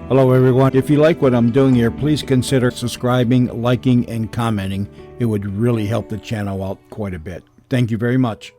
Hello, everyone. If you like what I'm doing here, please consider subscribing, liking, and commenting. It would really help the channel out quite a bit. Thank you very much.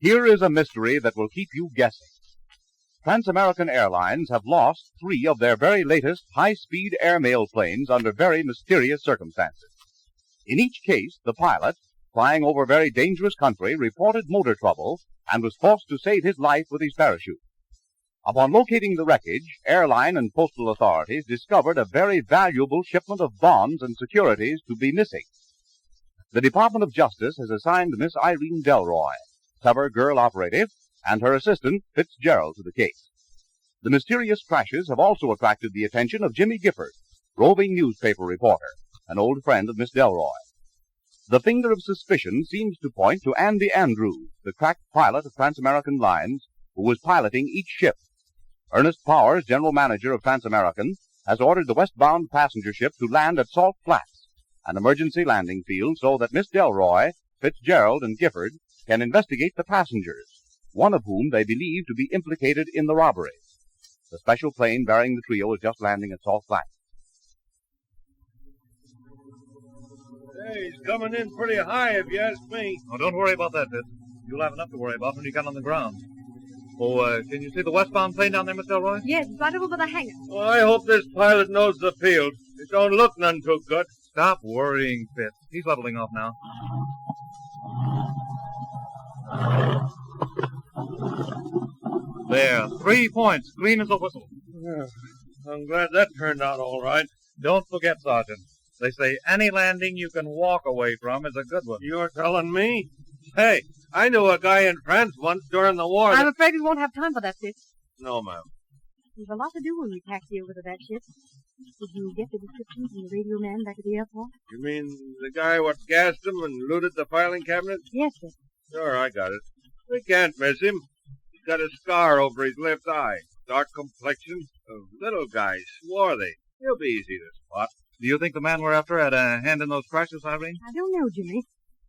Here is a mystery that will keep you guessing. Trans-American Airlines have lost 3 of their very latest high-speed airmail planes under very mysterious circumstances. In each case, the pilot, flying over very dangerous country, reported motor trouble and was forced to save his life with his parachute. Upon locating the wreckage, airline and postal authorities discovered a very valuable shipment of bonds and securities to be missing. The Department of Justice has assigned Miss Irene Delroy, clever girl operative, and her assistant, Fitzgerald, to the case. The mysterious crashes have also attracted the attention of Jimmy Gifford, roving newspaper reporter, an old friend of Miss Delroy. The finger of suspicion seems to point to Andy Andrews, the crack pilot of Trans-American Lines, who was piloting each ship. Ernest Powers, general manager of Trans-American, has ordered the westbound passenger ship to land at Salt Flats, an emergency landing field, so that Miss Delroy, Fitzgerald, and Gifford can investigate the passengers, one of whom they believe to be implicated in the robbery. The special plane bearing the trio is just landing at Salt Flats. Hey, he's coming in pretty high, if you ask me. Oh, don't worry about that, Fitz. You'll have enough to worry about when you get on the ground. Oh, can you see the westbound plane down there, Miss Delroy? Yes, right over by the hangar. Well, I hope this pilot knows the field. It don't look none too good. Stop worrying, Fitz. He's leveling off now. There, 3 points, clean as a whistle. Yeah, I'm glad that turned out all right. Don't forget, Sergeant. They say any landing you can walk away from is a good one. You're telling me? Hey, I knew a guy in France once during the war. I'm afraid we won't have time for that, Fitz. No, ma'am. We've a lot to do when we taxi over to that ship. Did you get the description from the radio man back at the airport? You mean the guy what gassed him and looted the filing cabinet? Yes, sir. Sure, I got it. We can't miss him. He's got a scar over his left eye. Dark complexion. A little guy, swarthy. He'll be easy to spot. Do you think the man we're after had a hand in those crashes, Irene? I don't know, Jimmy.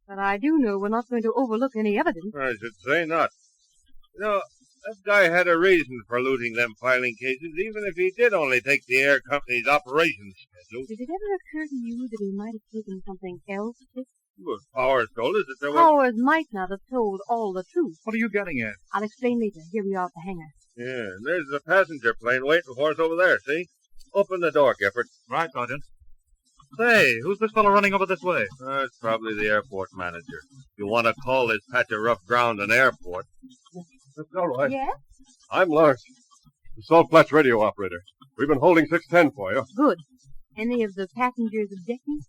But I do know we're not going to overlook any evidence. I should say not. You know, that guy had a reason for looting them filing cases, even if he did only take the air company's operations schedule. Did it ever occur to you that he might have taken something else, Fitz? Well, Powers told us that there was... Powers might not have told all the truth. What are you getting at? I'll explain later. Here we are at the hangar. Yeah, and there's the passenger plane waiting for us over there, see? Open the door, Gifford. Right, Sergeant. Say, who's this fellow running over this way? It's probably the airport manager. You want to call this patch of rough ground an airport. That's all right. Yes? I'm Lars, the Salt Flats radio operator. We've been holding 610 for you. Good. Any of the passengers objecting?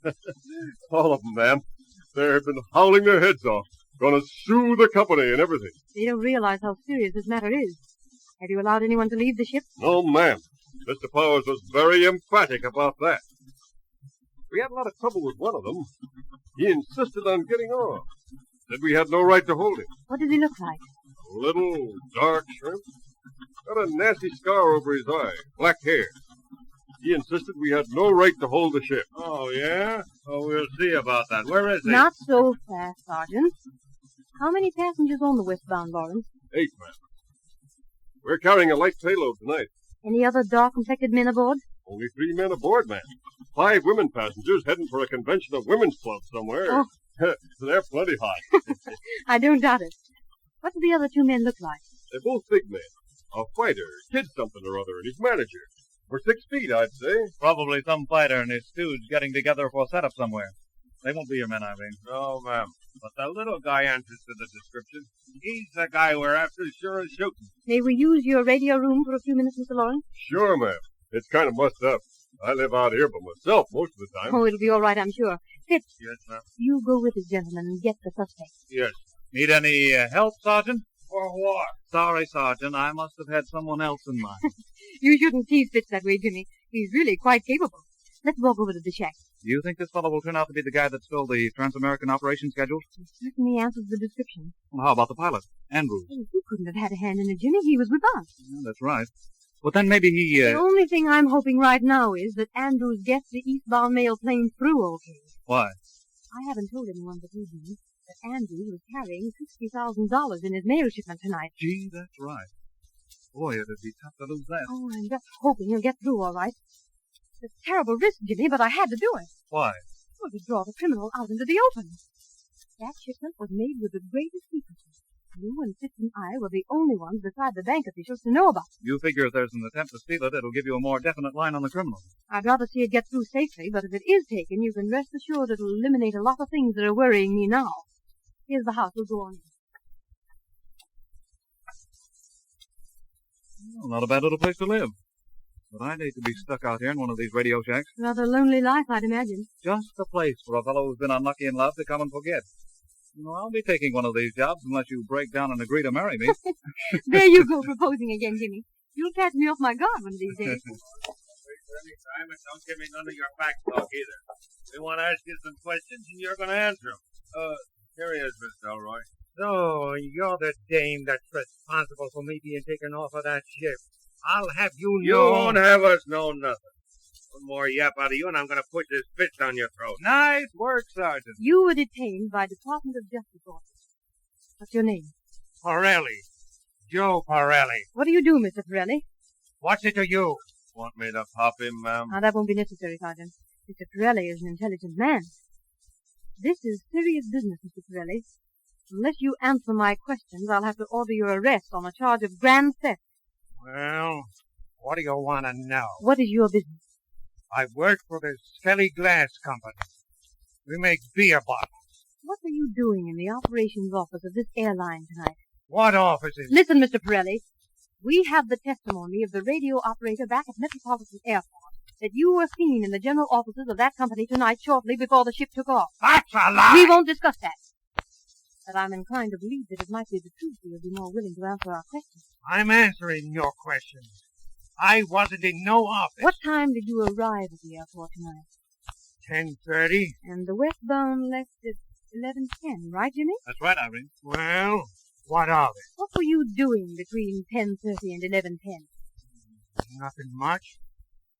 All of them, ma'am. They've been howling their heads off. Gonna sue the company and everything. They don't realize how serious this matter is. Have you allowed anyone to leave the ship? No, ma'am. Mr. Powers was very emphatic about that. We had a lot of trouble with one of them. He insisted on getting off. Said we had no right to hold him. What does he look like? Little, dark shrimp. Got a nasty scar over his eye. Black hair. He insisted we had no right to hold the ship. Oh, yeah? Oh, we'll see about that. Where is he? Not so fast, Sergeant. How many passengers on the westbound, Lawrence? 8, ma'am. We're carrying a light payload tonight. Any other dark-complected men aboard? Only 3 men aboard, ma'am. 5 women passengers heading for a convention of women's clubs somewhere. Oh. They're plenty hot. I don't doubt it. What do the other 2 men look like? They're both big men. A fighter, kid something or other, and his manager. For 6 feet, I'd say. Probably some fighter and his stooge getting together for a setup somewhere. They won't be your men, Irene. No, ma'am. But the little guy answers to the description. He's the guy we're after, sure as shooting. May we use your radio room for a few minutes, Mr. Lawrence? Sure, ma'am. It's kind of mussed up. I live out here by myself most of the time. Oh, it'll be all right, I'm sure. Fitz, Yes, ma'am. you go with this gentleman and get the suspect. Yes. Need any help, Sergeant? For what? Sorry, Sergeant. I must have had someone else in mind. You shouldn't tease Fitz that way, Jimmy. He's really quite capable. Let's walk over to the shack. Do you think this fellow will turn out to be the guy that stole the Trans-American operation schedules? He certainly answers the description. Well, how about the pilot, Andrews? Oh, he couldn't have had a hand in it, Jimmy. He was with us. Yeah, that's right. Well, then maybe he... The only thing I'm hoping right now is that Andrews gets the eastbound mail plane through okay. Why? I haven't told anyone but you, Jimmy, that Andrews was carrying $60,000 in his mail shipment tonight. Gee, that's right. Boy, it'd be tough to lose that. Oh, I'm just hoping he'll get through all right. It's a terrible risk, Jimmy, but I had to do it. Why? Well, to draw the criminal out into the open. That shipment was made with the greatest secrecy. You and Fitz and I were the only ones beside the bank officials to know about it. You figure if there's an attempt to steal it, it'll give you a more definite line on the criminal. I'd rather see it get through safely, but if it is taken, you can rest assured it'll eliminate a lot of things that are worrying me now. Here's the house. We'll go on. Well, not a bad little place to live. But I'd hate to be stuck out here in one of these radio shacks. Rather lonely life, I'd imagine. Just the place for a fellow who's been unlucky in love to come and forget. You know, I'll be taking one of these jobs unless you break down and agree to marry me. There you go, proposing again, Jimmy. You'll catch me off my guard one of these days. Waste any time and don't give me none of your back talk either. We want to ask you some questions and you're going to answer them. Here he is, Mr. Elroy. So, you're the dame that's responsible for me being taken off of that ship. I'll have you You know... won't have us know nothing. One more yap out of you and I'm going to put this fist down your throat. Nice work, Sergeant. You were detained by Department of Justice orders. What's your name? Pirelli. Joe Pirelli. What do you do, Mr. Pirelli? What's it to you? Want me to pop him, ma'am? Now, that won't be necessary, Sergeant. Mr. Pirelli is an intelligent man. This is serious business, Mr. Pirelli. Unless you answer my questions, I'll have to order your arrest on a charge of grand theft. Well, what do you want to know? What is your business? I work for the Skelly Glass Company. We make beer bottles. What are you doing in the operations office of this airline tonight? What offices? Listen, Mr. Pirelli. We have the testimony of the radio operator back at Metropolitan Airport that you were seen in the general offices of that company tonight shortly before the ship took off. That's a lie! We won't discuss that. But I'm inclined to believe that it might be the truth. You'll be more willing to answer our questions. I'm answering your questions. I wasn't in no office. What time did you arrive at the airport tonight? 10:30. And the westbound left at 11:10, right, Jimmy? That's right, Irene. Well, what of it? What were you doing between 10:30 and 11:10? Nothing much.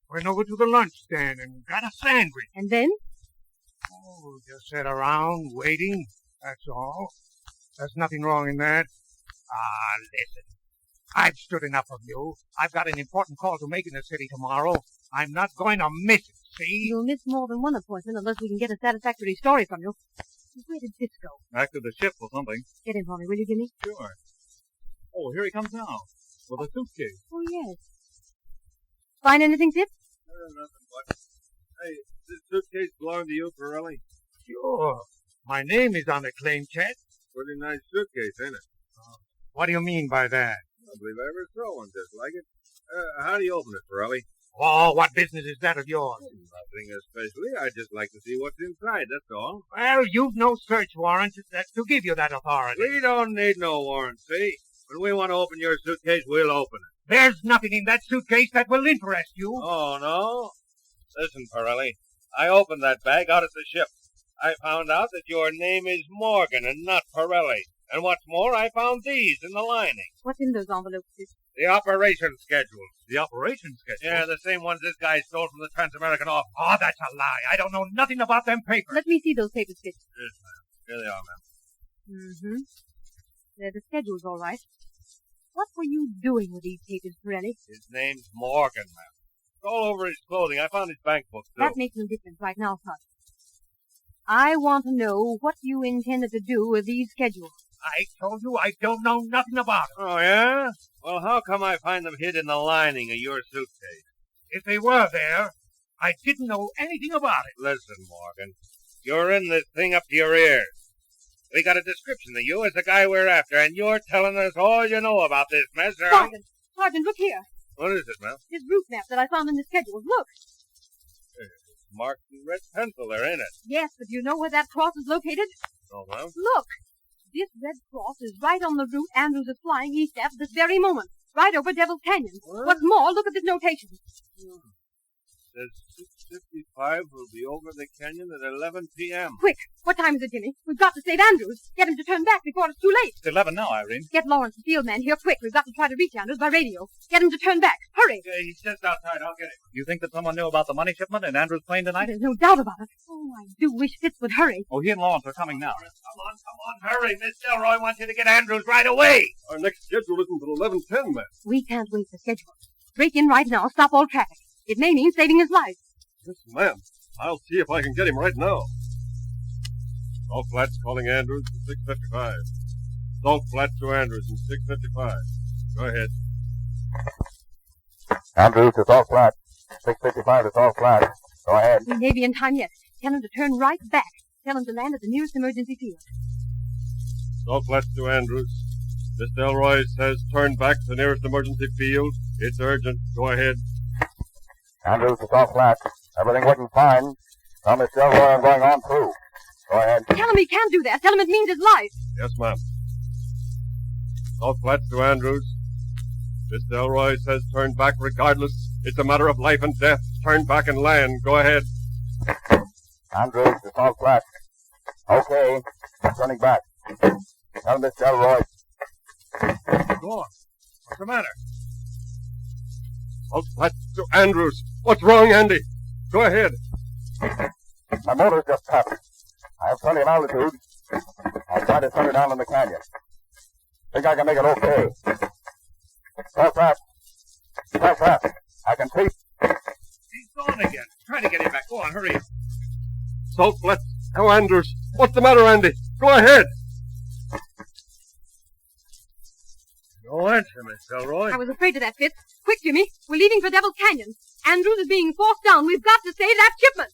Went over to the lunch stand and got a sandwich. And then? Oh, just sat around waiting. That's all. There's nothing wrong in that. Listen. I've stood enough of you. I've got an important call to make in the city tomorrow. I'm not going to miss it, see? You'll miss more than one appointment unless we can get a satisfactory story from you. Where did Fitz go? Back to the ship or something. Get him for me, will you, Jimmy? Sure. Oh, here he comes now. With a suitcase. Oh, yes. Find anything, Fitz? Nothing but. Hey, this suitcase belong to you, Pirelli? Sure. My name is on the claim check. Pretty nice suitcase, ain't it? What do you mean by that? I believe I ever saw one just like it. How do you open it, Pirelli? Oh, what business is that of yours? Nothing especially. I'd just like to see what's inside, that's all. Well, you've no search warrant to give you that authority. We don't need no warrant, see? When we want to open your suitcase, we'll open it. There's nothing in that suitcase that will interest you. Oh, no? Listen, Pirelli, I opened that bag out at the ship. I found out that your name is Morgan and not Pirelli. And what's more, I found these in the lining. What's in those envelopes, Sid? The operation schedule. The operation schedule? Yeah, the same ones this guy stole from the Trans-American office. Oh, that's a lie. I don't know nothing about them papers. Let me see those papers, Sid. Yes, ma'am. Here they are, ma'am. Mm-hmm. They're the schedules, all right. What were you doing with these papers, Pirelli? His name's Morgan, ma'am. It's all over his clothing. I found his bank book, too. That makes no difference right now, son. I want to know what you intended to do with these schedules. I told you I don't know nothing about them. Oh, yeah? Well, how come I find them hid in the lining of your suitcase? If they were there, I didn't know anything about it. Listen, Morgan. You're in this thing up to your ears. We got a description of you as the guy we're after, and you're telling us all you know about this mess. Sergeant, look here. What is it, ma'am? This route map that I found in the schedules. Look. It's marked in red pencil there, ain't it? Yes, but do you know where that cross is located? Oh, ma'am. Look. This red cross is right on the route Andrews is flying east at this very moment. Right over Devil's Canyon. What? What's more, look at this notation. Says 6:55 will be over the canyon at 11 p.m. Quick. What time is it, Jimmy? We've got to save Andrews. Get him to turn back before it's too late. It's 11 now, Irene. Get Lawrence, the field man, here quick. We've got to try to reach Andrews by radio. Get him to turn back. Hurry. Yeah, he's just outside. I'll get him. You think that someone knew about the money shipment in Andrew's plane tonight? There's no doubt about it. Oh, I do wish Fitz would hurry. Oh, he and Lawrence are coming now. Come on, hurry. Miss Delroy wants you to get Andrews right away. Our next schedule isn't until 11:10, man. We can't wait for schedule. Break in right now. Stop all traffic. It may mean saving his life. Yes, ma'am. I'll see if I can get him right now. Salt Flats calling Andrews in 6:55. Salt Flats to Andrews in 6:55. Go ahead. Andrews to Salt Flat. 6:55 to Salt Flat. Go ahead. We may be in time yet. Tell him to turn right back. Tell him to land at the nearest emergency field. Salt Flats to Andrews. Miss Delroy says turn back to the nearest emergency field. It's urgent. Go ahead. Andrews to Salt Flat. Everything working fine. Tell Miss Delroy I'm going on through. Go ahead. Tell him he can't do that. Tell him it means his life. Yes, ma'am. Salt Flats to Andrews. Miss Delroy says turn back regardless. It's a matter of life and death. Turn back and land. Go ahead. Andrews to Salt Flat. Okay. Turning back. Tell Miss Delroy. Go on. What's the matter? Salt Flats to Andrews. What's wrong, Andy? Go ahead. My motor's just tapped. I have plenty of altitude. I'll try to turn it down in the canyon. Think I can make it okay. Salt Flat. Salt Flat. I can see. He's gone again. Try to get him back. Go on, hurry. Salt Flats to Andrews. What's the matter, Andy? Go ahead. No answer, Miss Delroy. I was afraid of that, Fitz. Quick, Jimmy. We're leaving for Devil's Canyon. Andrews is being forced down. We've got to save that shipment.